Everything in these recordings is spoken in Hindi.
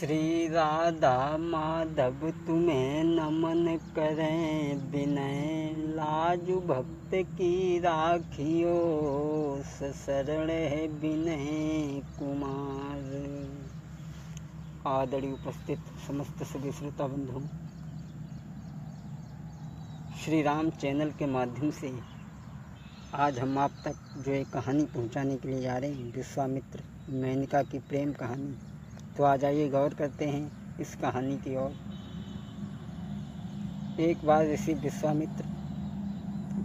श्री राधा माधव तुम्हें नमन करें विनय, लाजु भक्त की राखियो शरण है विनय कुमार। आदरणीय उपस्थित समस्त सभी श्रोता बंधुओं, श्री राम चैनल के माध्यम से आज हम आप तक जो एक कहानी पहुंचाने के लिए जा रहे हैं, विश्वामित्र मेनका की प्रेम कहानी। तो आ जाइए, गौर करते हैं इस कहानी की ओर। एक बार ऋषि विश्वामित्र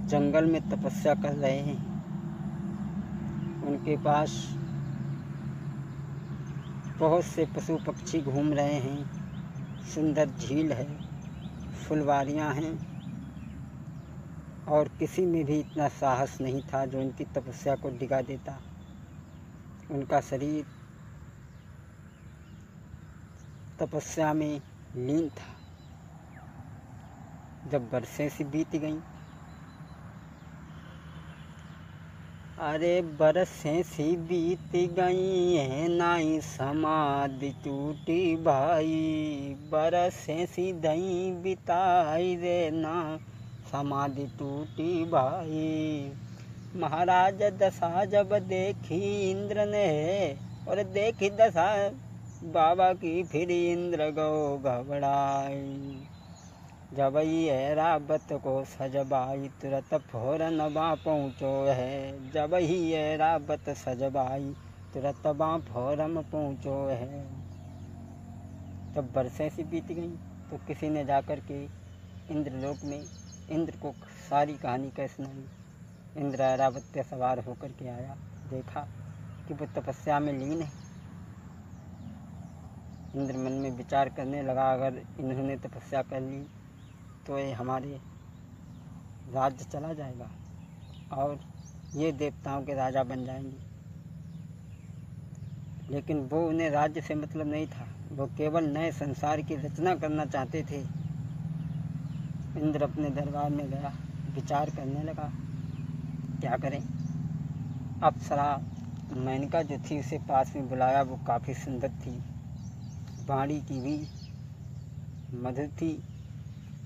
जंगल में तपस्या कर रहे हैं। उनके पास बहुत से पशु पक्षी घूम रहे हैं, सुंदर झील है, फुलवारियां हैं, और किसी में भी इतना साहस नहीं था जो उनकी तपस्या को डिगा देता। उनका शरीर तपस्या में लीन था। जब बरसें सी बीत गईं, अरे बरसें सी बीत गई है नाई समाधि टूटी भाई, बरसें सी दई बिताई रे ना समाधि टूटी भाई। महाराज दशा जब देखी इंद्र ने, और देखी दशा बाबा की फिर इंद्र गो घबराई। जब ये राबत को सजबाई तुरत फौरन बा पहुँचो है, जब ही ये राबत सजबाई तुरत बा फौरन पहुँचो है। तब बरसें सी बीत गई तो किसी ने जाकर के इंद्रलोक में इंद्र को सारी कहानी कह सुनाई। इंद्र ऐरावत पे सवार होकर के आया, देखा कि वो तपस्या में लीन है। इंद्र मन में विचार करने लगा, अगर इन्होंने तपस्या कर ली तो ये हमारे राज्य चला जाएगा और ये देवताओं के राजा बन जाएंगे। लेकिन वो उन्हें राज्य से मतलब नहीं था, वो केवल नए संसार की रचना करना चाहते थे। इंद्र अपने दरबार में गया, विचार करने लगा क्या करें। अप्सरा मेनका जो थी उसे पास में बुलाया। वो काफ़ी सुंदर थी, वाणी की भी मधुर थी।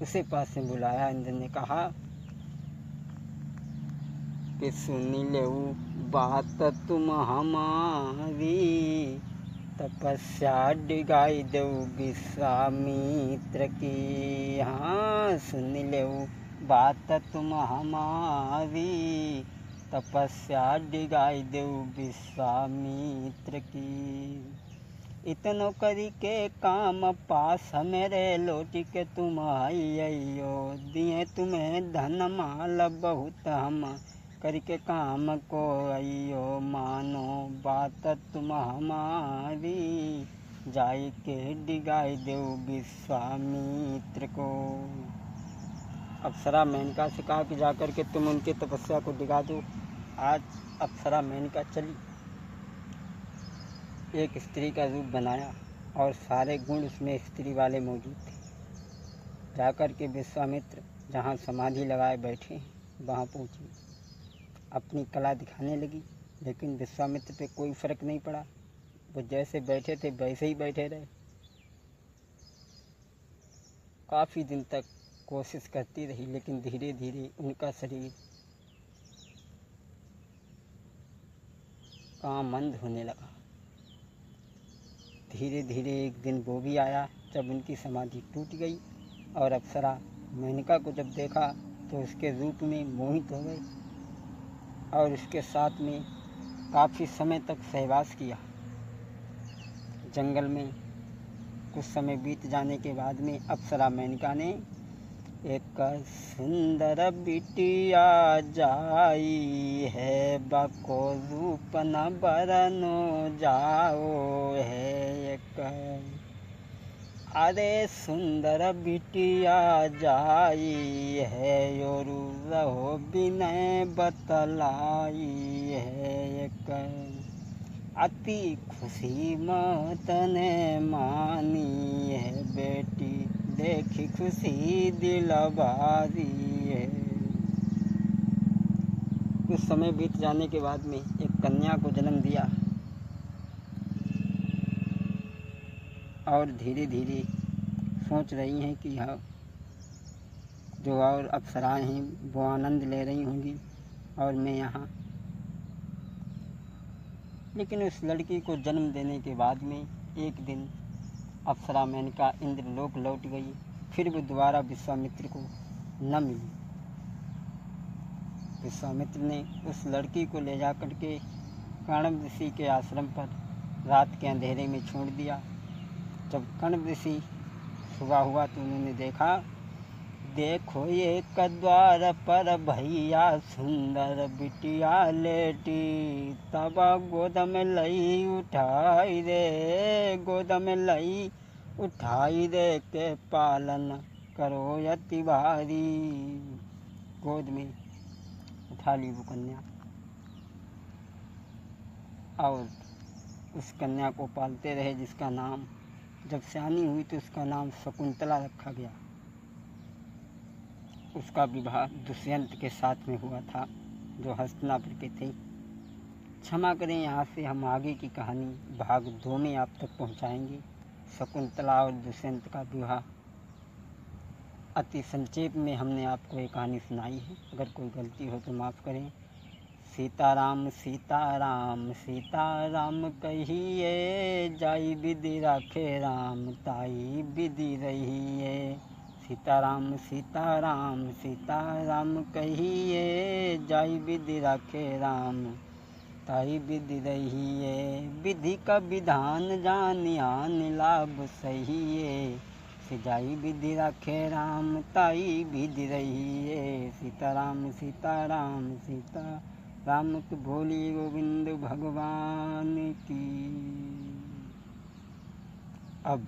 उसे पास में बुलाया। इंद्र ने कहा कि सुनी लेऊ बात तुम हमारी, तपस्या डिगाई देऊ विश्वामित्र की। हाँ, सुन लेऊ बात तुम हमारी, तपस्या डिगाई देऊ विश्वामित्र की। इतनो करी के काम पास मेरे लौट के तुम आइयो, दिए तुम्हें धन माल बहुत हम करके काम को आइयो। मानो बात तुम हमारी, जाई के डिगाई देऊ विश्वामित्र को। अप्सरा मेनका से कहा कि जाकर के तुम उनकी तपस्या को डिगा दो। आज अप्सरा मेनका चली, एक स्त्री का रूप बनाया और सारे गुण उसमें स्त्री वाले मौजूद थे। जाकर के विश्वामित्र जहाँ समाधि लगाए बैठे वहाँ पहुँची, अपनी कला दिखाने लगी। लेकिन विश्वामित्र पे कोई फर्क नहीं पड़ा, वो जैसे बैठे थे वैसे ही बैठे रहे। काफ़ी दिन तक कोशिश करती रही, लेकिन धीरे धीरे उनका शरीर काममंद होने लगा। धीरे धीरे एक दिन वो भी आया जब उनकी समाधि टूट गई, और अप्सरा मेनका को जब देखा तो उसके रूप में मोहित हो गए और उसके साथ में काफ़ी समय तक सहवास किया। जंगल में कुछ समय बीत जाने के बाद में अप्सरा मेनका ने एक सुंदर बिटिया जाई है, बको रूप न बरनो जाओ है। एक अरे सुंदर बिटिया जाई है, योरु रहो बिनय बतलाई है। एक अति खुशी मत ने मानी है, बेटी देखी खुशी दिलबारी है। कुछ समय बीत जाने के बाद में एक कन्या को जन्म दिया। और धीरे धीरे सोच रही हैं कि हाँ, जो और अप्सराएं हैं वो आनंद ले रही होंगी और मैं यहाँ। लेकिन उस लड़की को जन्म देने के बाद में एक दिन अप्सरा मेनका इंद्रलोक लौट गई। फिर वो दोबारा विश्वामित्र को न मिली। विश्वामित्र ने उस लड़की को ले जा करके कण्व ऋषि के आश्रम पर रात के अंधेरे में छोड़ दिया। जब कण्व ऋषि सुबह हुआ तो उन्होंने देखा, देखो एक द्वार पर भैया सुंदर बिटिया लेटी, तब गोद में लई उठाई रे, गोद में लई उठाई रे, के पालन करो अति भारी। गोद में उठा ली वो कन्या और उस कन्या को पालते रहे, जिसका नाम जब सयानी हुई तो उसका नाम शकुंतला रखा गया। उसका विवाह दुष्यंत के साथ में हुआ था, जो हस्तिनापुर के थे। क्षमा करें, यहाँ से हम आगे की कहानी भाग 2 में आप तक पहुँचाएंगे। शकुंतला और दुष्यंत का विवाह अति संक्षेप में हमने आपको ये कहानी सुनाई है। अगर कोई गलती हो तो माफ़ करें। सीताराम सीताराम सीताराम कहिए, जाई विधि राखे राम, ताई विधि रहिए। सीताराम सीताराम सीताराम कहिए, जाई विधि राखे राम, ताई विधि रहिए। विधि का विधान जानियान लाभ सहिए, जाई विधि राखे राम, ताई विधि रहिए। सीताराम सीताराम सीताराम की भोली गोविंद भगवान की। अब